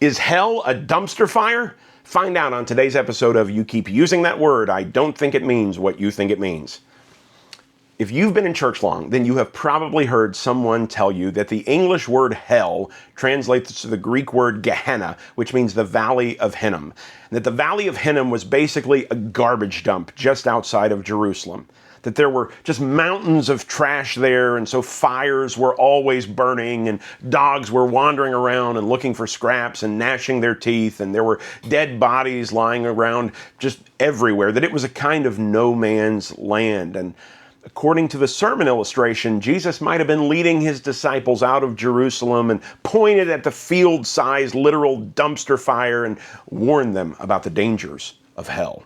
Is hell a dumpster fire? Find out on today's episode of You Keep Using That Word. I don't think it means what you think it means. If you've been in church long, then you have probably heard someone tell you that the English word hell translates to the Greek word Gehenna, which means the Valley of Hinnom. And that the Valley of Hinnom was basically a garbage dump just outside of Jerusalem. That there were just mountains of trash there, and so fires were always burning, and dogs were wandering around and looking for scraps and gnashing their teeth, and there were dead bodies lying around just everywhere. That it was a kind of no man's land. And according to the sermon illustration, Jesus might have been leading his disciples out of Jerusalem and pointed at the field-sized literal dumpster fire and warned them about the dangers of hell.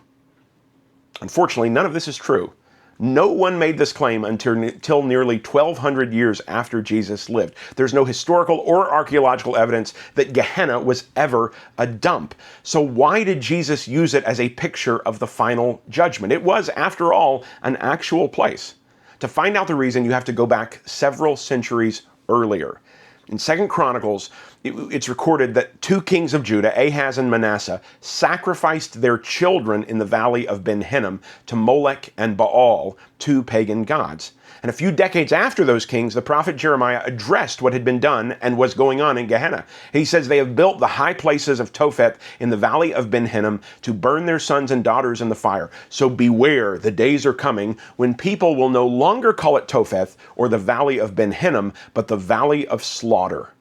Unfortunately, none of this is true. No one made this claim until nearly 1,200 years after Jesus lived. There's no historical or archaeological evidence that Gehenna was ever a dump. So why did Jesus use it as a picture of the final judgment? It was, after all, an actual place. To find out the reason, you have to go back several centuries earlier. In 2 Chronicles, it's recorded that two kings of Judah, Ahaz and Manasseh, sacrificed their children in the valley of Ben Hinnom to Molech and Baal, two pagan gods. And a few decades after those kings, the prophet Jeremiah addressed what had been done and was going on in Gehenna. He says, "They have built the high places of Topheth in the valley of Ben Hinnom to burn their sons and daughters in the fire. So beware, the days are coming when people will no longer call it Topheth or the valley of Ben Hinnom, but the valley of slaughter."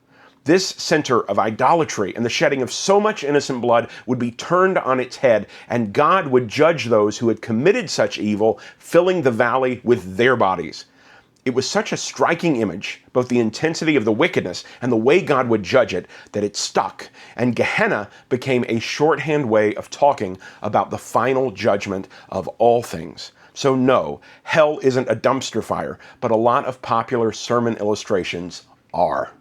This center of idolatry and the shedding of so much innocent blood would be turned on its head, and God would judge those who had committed such evil, filling the valley with their bodies. It was such a striking image, both the intensity of the wickedness and the way God would judge it, that it stuck, and Gehenna became a shorthand way of talking about the final judgment of all things. So no, hell isn't a dumpster fire, but a lot of popular sermon illustrations are.